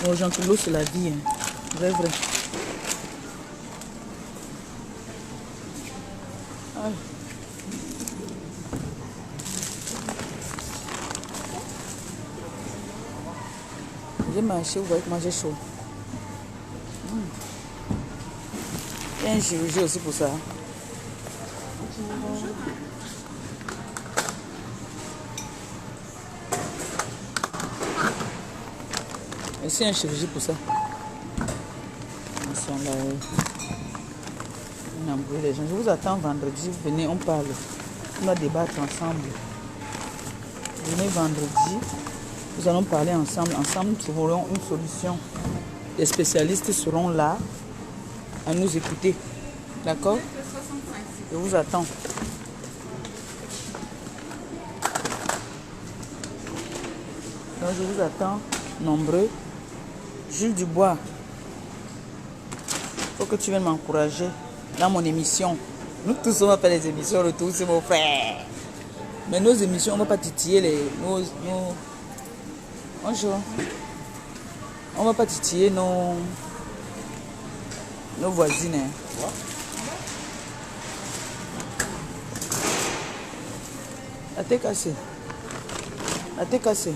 Aux gens que l'eau c'est la vie. Hein. Vrai, vrai. Aïe. J'ai marché, vous voyez comment j'ai chaud. Il y a un chirurgien aussi pour ça. Et c'est un chirurgien pour ça. Ils sont là. On a brûlé les gens. Je vous attends vendredi. Venez, on parle. On va débattre ensemble. Venez vendredi. Nous allons parler ensemble. Ensemble, nous trouverons une solution. Les spécialistes seront là à nous écouter. D'accord? Je vous attends. Donc, je vous attends nombreux. Jules Dubois, il faut que tu viennes m'encourager dans mon émission. Nous tous, on va faire les émissions, le tout, c'est mon frère. Mais nos émissions, on ne va pas titiller Bonjour. On ne va pas titiller nos voisines. Hein. La tête cassée. La tête cassée.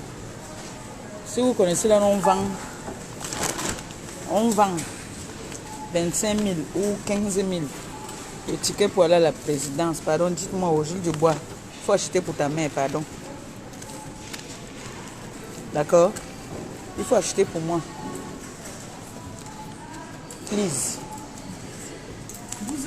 Si vous connaissez là, on vend 25 000 ou 15 000 le ticket pour aller à la présidence. Pardon, dites-moi au Gilles Dubois. Il faut acheter pour ta mère, pardon. D'accord? Il faut acheter pour moi. Please. 12,10 €.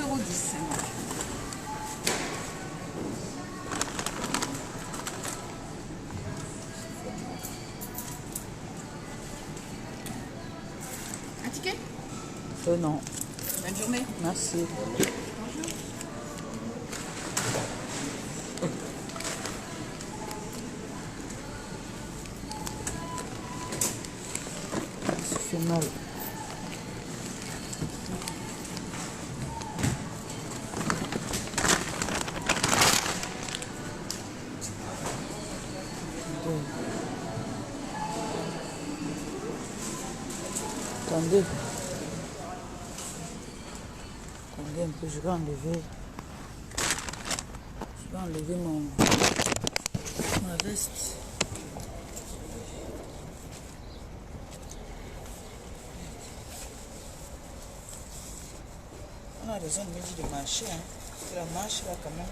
Un ticket? Non. Bonne journée. Merci. Ça fait mal. Attendez. Attendez un peu, je vais enlever ma veste. On a raison de me dire de marcher, hein. C'est la marche là quand même.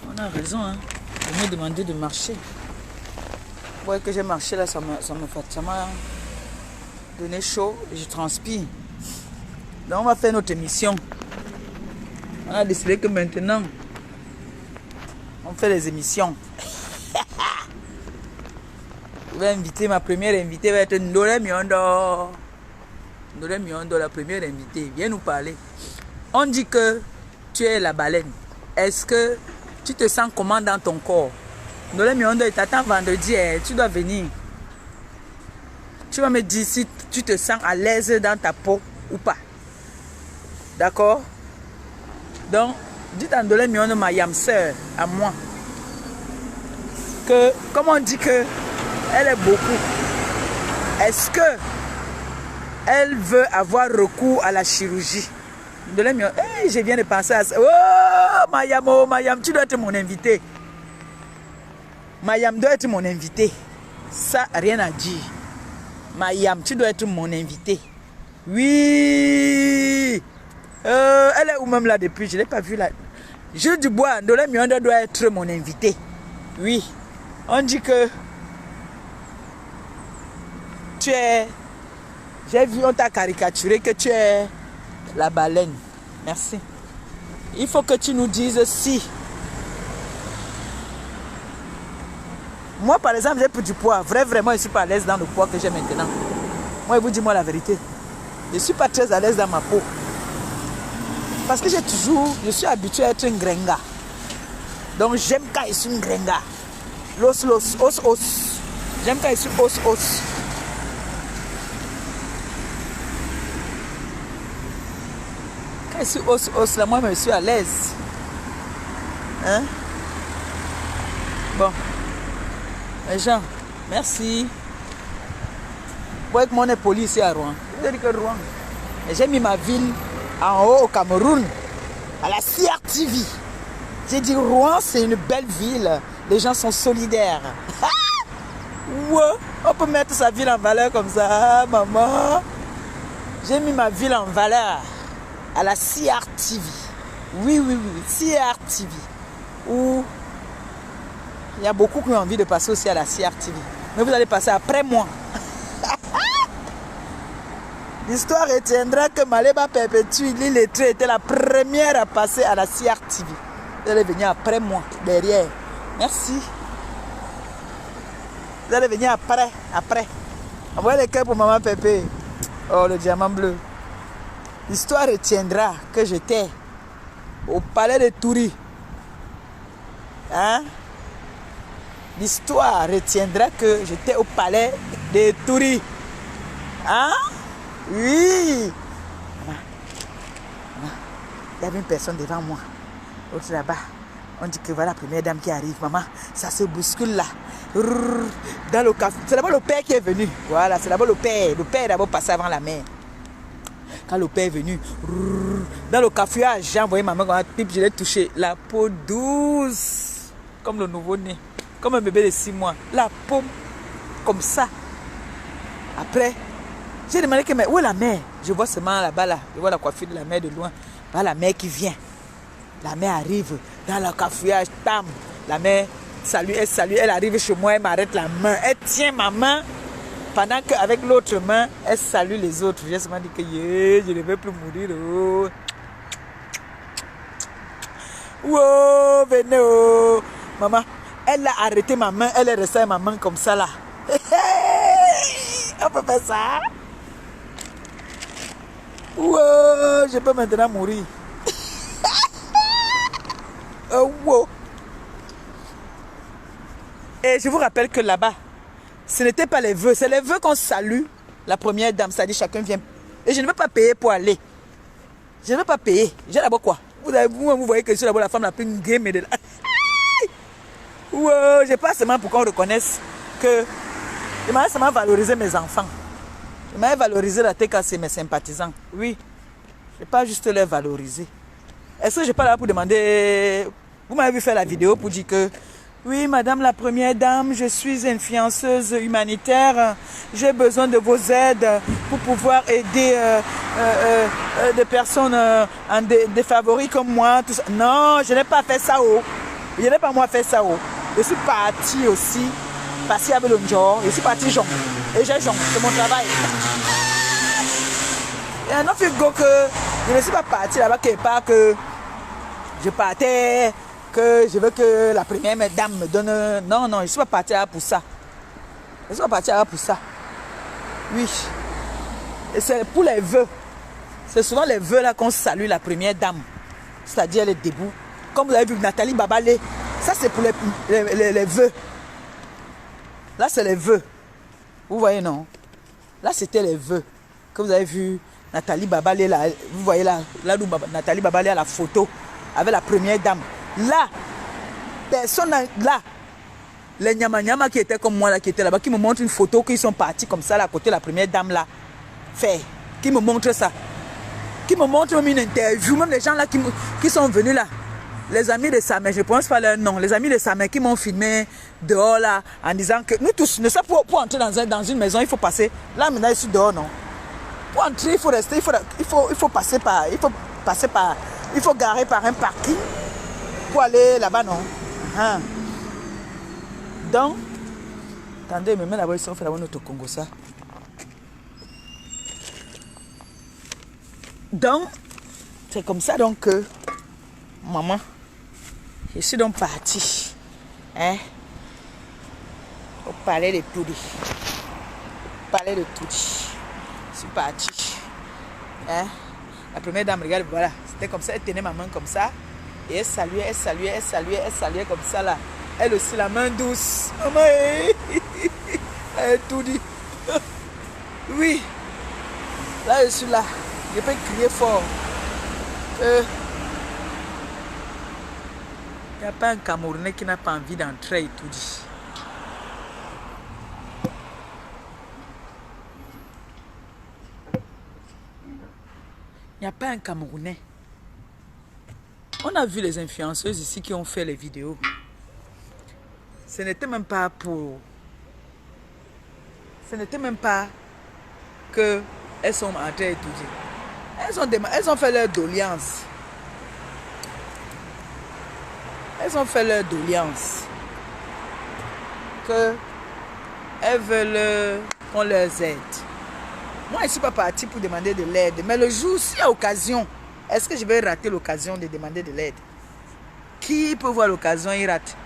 On a raison, hein, de me demander de marcher. Vous voyez que j'ai marché là, ça m'a donné chaud et je transpire. Donc on va faire notre émission. On a décidé que maintenant, on fait les émissions. Je vais inviter, ma première invitée va être Ndolé Miondo. Ndolé Miondo, la première invitée. Viens nous parler. On dit que tu es la baleine. Est-ce que tu te sens comment dans ton corps? Ndolé Miondo, il t'attend vendredi. Tu dois venir. Tu vas me dire si tu te sens à l'aise dans ta peau ou pas. D'accord? Donc, dites à Ndolé Miondo, ma yam sœur, à moi, que, comme on dit que elle est beaucoup, est-ce que elle veut avoir recours à la chirurgie? Ndolé Miondo, hey, je viens de penser à ça. Oh, Mayam, tu dois être mon invité. Mayam doit être mon invité. Ça, rien à dire. Mayam, tu dois être mon invité. Oui. Elle est où même là depuis? Je ne l'ai pas vue là. Jules Dubois, Ndolé Miondo doit être mon invité. Oui. On dit que tu es... J'ai vu, on t'a caricaturé que tu es la baleine. Merci. Il faut que tu nous dises si... Moi, par exemple, j'ai pris du poids. Vraiment, je ne suis pas à l'aise dans le poids que j'ai maintenant. Moi, vous dis-moi la vérité. Je ne suis pas très à l'aise dans ma peau. Parce que je suis habitué à être un grenga. Donc, j'aime quand je suis un grenga. Los, os. J'aime quand je suis os. Quand je suis os, là, moi, je suis à l'aise. Hein? Bon. Les gens, merci. Vous voyez que mon est poli ici à Rouen. Vous avez dit que Rouen. J'ai mis ma ville en haut au Cameroun, à la CRTV. J'ai dit Rouen, c'est une belle ville. Les gens sont solidaires. Ouais, on peut mettre sa ville en valeur comme ça, maman. J'ai mis ma ville en valeur à la CRTV. Oui, CRTV. Où il y a beaucoup qui ont envie de passer aussi à la CRTV. Mais vous allez passer après moi. L'histoire retiendra que Maléba Perpétue, l'illettrée, était la première à passer à la CRTV. Vous allez venir après moi, derrière. Merci. Vous allez venir après. Envoyez les cœurs pour maman Pépé. Oh, le diamant bleu. L'histoire retiendra que j'étais au palais de Toury. Hein? L'histoire retiendra que j'étais au palais de Toury. Hein? Oui. Maman. Il y avait une personne devant moi. L'autre là-bas. On dit que voilà la première dame qui arrive. Maman, ça se bouscule là. Dans le café. C'est d'abord le père qui est venu. Voilà, c'est d'abord le père. Le père est d'abord passé avant la mère. Quand le père est venu, dans le cafouillage, j'ai envoyé ma main comme un pipe, je l'ai touché. La peau douce, comme le nouveau-né. Comme un bébé de 6 mois. La peau, comme ça. Après, j'ai demandé que, mais où est la mère? Je vois seulement là-bas, là. Je vois la coiffure de la mère de loin. Voilà la mère qui vient. La mère arrive dans le cafouillage. Tam. La mère salue, elle arrive chez moi, elle m'arrête la main. Elle tient ma main. Pendant qu'avec l'autre main, elle salue les autres. J'ai seulement dit que je ne vais plus mourir. Oh. Wow, venez. Oh. Maman, elle a arrêté ma main. Elle est restée à ma main comme ça là. On peut faire ça. Wow, je peux maintenant mourir. Oh, wow. Et je vous rappelle que là-bas, ce n'était pas les vœux, c'est les vœux qu'on salue la première dame, c'est-à-dire chacun vient. Et je ne veux pas payer pour aller. Je ne veux pas payer. J'ai d'abord quoi? Vous voyez que je suis d'abord la femme la plus game de la... Wow, je pas seulement pour qu'on reconnaisse que... Je m'avais seulement valoriser mes enfants. Je m'avais valorisé la TKC, mes sympathisants. Oui, je ne vais pas juste les valoriser. Est-ce que je ne suis pas là pour demander... Vous m'avez vu faire la vidéo pour dire que... Oui, madame la première dame, je suis influenceuse humanitaire. J'ai besoin de vos aides pour pouvoir aider des personnes défavorisées comme moi. Tout ça. Non, je n'ai pas fait ça. Je n'ai pas moi fait ça. Je suis partie aussi, partie avec le Njor. Je suis partie Jean. Et j'ai Jean, c'est mon travail. Et un autre go que je ne suis pas partie là-bas quelque part que je partais que je veux que la première dame me donne... Non, non, je ne suis pas partie là pour ça. Je ne suis pas partie là pour ça. Oui. Et c'est pour les vœux. C'est souvent les vœux là qu'on salue la première dame. C'est-à-dire elle est debout. Comme vous avez vu Nathalie Babalé. Ça c'est pour les vœux. Là c'est les vœux. Vous voyez non? Là c'était les vœux. Que vous avez vu Nathalie Babalé là. Vous voyez là où Nathalie Babalé a la photo avec la première dame. Là, personne là. Les nyama qui étaient comme moi là, qui étaient là-bas, qui me montrent une photo qu'ils sont partis comme ça là, à côté de la première dame là. Fait. Qui me montre ça. Qui me montre même une interview. Même les gens là qui sont venus là. Les amis de Samer, je ne prononce pas leur nom. Les amis de Samer qui m'ont filmé dehors là en disant que nous tous, ne savons pas pour entrer dans une maison, il faut passer. Là maintenant je suis dehors non. Pour entrer, il faut rester, il faut passer par. Il faut garer par un parking pour aller là-bas non. Donc, attendez, mais là-bas, ils sont fait là-bas notre Congo ça. Donc, c'est comme ça donc que, maman, je suis donc partie. Hein? Au palais de Toudi. Palais de Toudi. Je suis partie. Hein? La première dame, regarde, voilà. C'était comme ça, elle tenait ma main comme ça. Et elle saluait comme ça là. Elle aussi, la main douce. Maman, elle tout dit. Oui. Là, je suis là. Je peux crier fort. Il n'y a pas un Camerounais qui n'a pas envie d'entrer et tout dit. Il n'y a pas un Camerounais. On a vu les influenceuses ici qui ont fait les vidéos. Ce n'était même pas pour... Ce n'était même pas que elles sont entrées à étudier. Elles ont fait leur doléance. Elles ont fait leur doléance. Que elles veulent qu'on leur aide. Moi, je ne suis pas partie pour demander de l'aide. Mais le jour, s'il y a occasion, est-ce que je vais rater l'occasion de demander de l'aide? Qui peut voir l'occasion, il rate.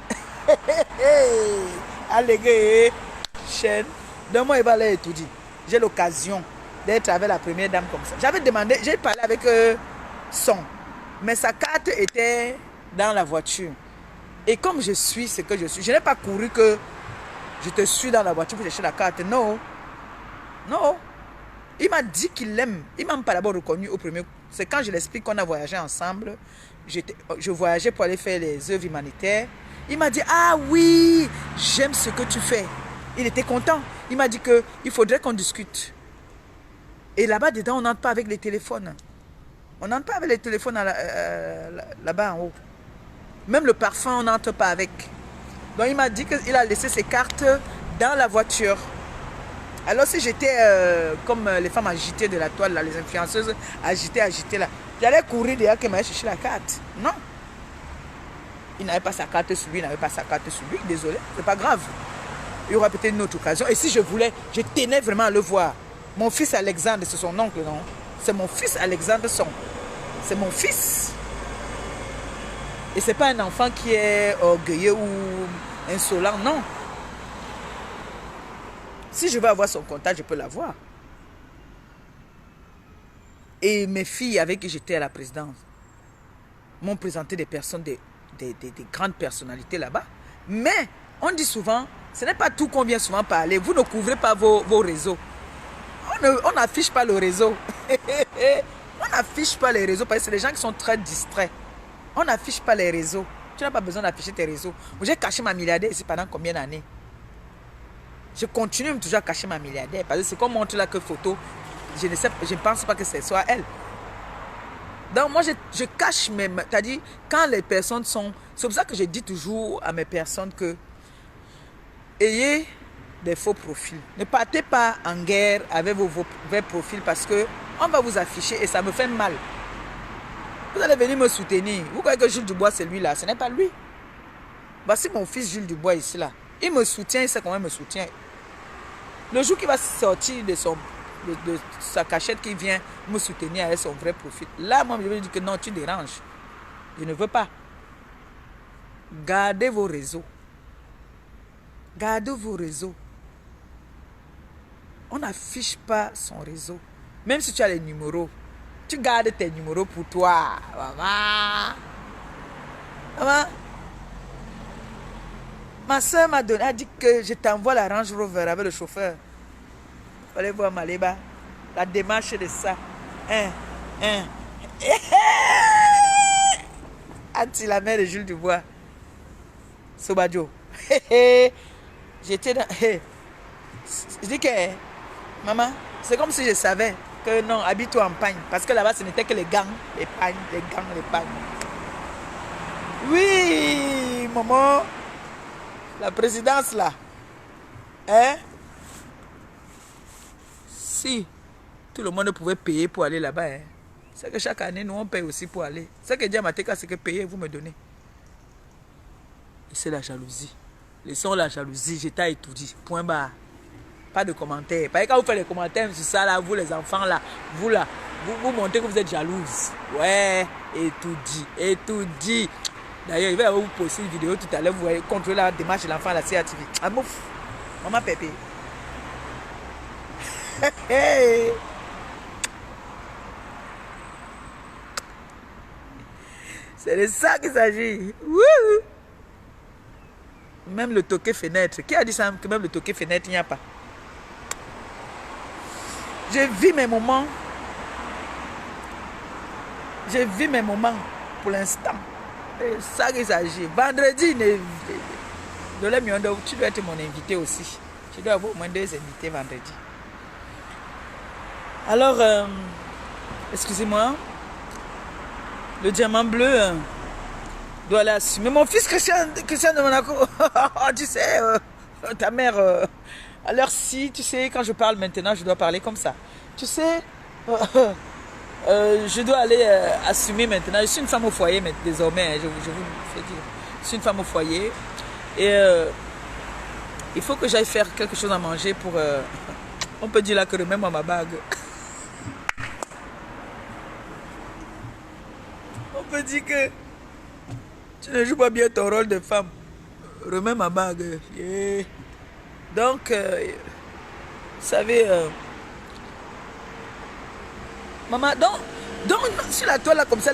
Allez, chaîne. Donne-moi, il va aller étudier. J'ai l'occasion d'être avec la première dame comme ça. J'avais demandé, j'ai parlé avec son. Mais sa carte était dans la voiture. Et comme je suis ce que je suis, je n'ai pas couru que je te suis dans la voiture pour chercher la carte. Non. Non. Il m'a dit qu'il l'aime. Il ne m'a pas d'abord reconnu au premier. C'est quand je l'explique qu'on a voyagé ensemble. Je voyageais pour aller faire les œuvres humanitaires. Il m'a dit, ah oui, j'aime ce que tu fais. Il était content. Il m'a dit qu'il faudrait qu'on discute. Et là-bas, dedans, on n'entre pas avec les téléphones. On n'entre pas avec les téléphones là-bas en haut. Même le parfum, on n'entre pas avec. Donc, il m'a dit qu'il a laissé ses cartes dans la voiture. Alors, si j'étais comme les femmes agitées de la toile, là, les influenceuses agitées là, j'allais courir derrière qu'elle m'allait chercher la carte. Non. Il n'avait pas sa carte sur lui, il n'avait pas sa carte sur lui. Désolé, c'est pas grave. Il y aura peut-être une autre occasion. Et si je voulais, je tenais vraiment à le voir. Mon fils Alexandre, c'est son oncle, non? C'est mon fils Alexandre Son. C'est mon fils. Et c'est pas un enfant qui est orgueilleux ou insolent, non. Si je veux avoir son contact, je peux l'avoir. Et mes filles avec qui j'étais à la présidence m'ont présenté des personnes, des grandes personnalités là-bas. Mais on dit souvent, ce n'est pas tout qu'on vient souvent parler. Vous ne couvrez pas vos réseaux. On n'affiche pas le réseau. On n'affiche pas les réseaux parce que c'est des gens qui sont très distraits. On n'affiche pas les réseaux. Tu n'as pas besoin d'afficher tes réseaux. J'ai caché ma milliardaire ici pendant combien d'années? Je continue toujours à cacher ma milliardaire. Parce que c'est qu'on montre là que photo, je ne pense pas que ce soit elle. Donc moi, je cache même. C'est-à-dire, quand les personnes sont... C'est pour ça que je dis toujours à mes personnes que ayez des faux profils. Ne partez pas en guerre avec vos vrais profils parce que on va vous afficher et ça me fait mal. Vous allez venir me soutenir. Vous croyez que Jules Dubois, c'est lui là? Ce n'est pas lui. Voici mon fils Jules Dubois ici là. Il me soutient, il sait comment il me soutient. Le jour qu'il va sortir de sa cachette, qui vient me soutenir avec son vrai profil, là, moi, je vais dire que non, tu déranges. Je ne veux pas. Gardez vos réseaux. Gardez vos réseaux. On n'affiche pas son réseau. Même si tu as les numéros, tu gardes tes numéros pour toi. Maman. Maman. Ma soeur m'a dit que je t'envoie la Range Rover avec le chauffeur. Allez voir Maléba. La démarche de ça. Anti la mère de Jules Dubois. Sobadio. J'étais dans... Je dis que... Maman, c'est comme si je savais que non, habite-toi en pagne. Parce que là-bas, ce n'était que les gangs, les pagnes, les gangs, les pagnes. Oui, maman. La présidence là. Hein? Si tout le monde pouvait payer pour aller là-bas, hein, c'est que chaque année, nous, on paye aussi pour aller. C'est que Diamateka, c'est que payer, vous me donnez. Et c'est la jalousie. Laissons la jalousie, je t'ai étudié. Point barre. Pas de commentaires. Parce que quand vous faites des commentaires sur ça, là, vous les enfants, là, vous montrez que vous êtes jalouse. Ouais, étudié. D'ailleurs, il va vous poster une vidéo tout à l'heure, vous voyez, contrôler la démarche de l'enfant à la CATV. Ah, mouf. Maman Pépé. C'est de ça qu'il s'agit. Même le toqué fenêtre. Qui a dit ça que même le toqué fenêtre, il n'y a pas? Je vis mes moments. Je vis mes moments pour l'instant. C'est ça qu'il s'agit. Vendredi, tu dois être mon invité aussi. Tu dois avoir au moins 2 invités vendredi. Alors, excusez-moi. Le diamant bleu doit l'assumer. Mon fils Christian de Monaco. Tu sais, ta mère, à l'heure-ci, tu sais, quand je parle maintenant, je dois parler comme ça. Tu sais, je dois aller assumer maintenant. Je suis une femme au foyer mais désormais, je vous fais dire. Je suis une femme au foyer. Et il faut que j'aille faire quelque chose à manger pour... on peut dire là que remets-moi ma bague. On peut dire que tu ne joues pas bien ton rôle de femme. Remets ma bague. Yeah. Donc, vous savez... maman, donc sur la toile là comme ça...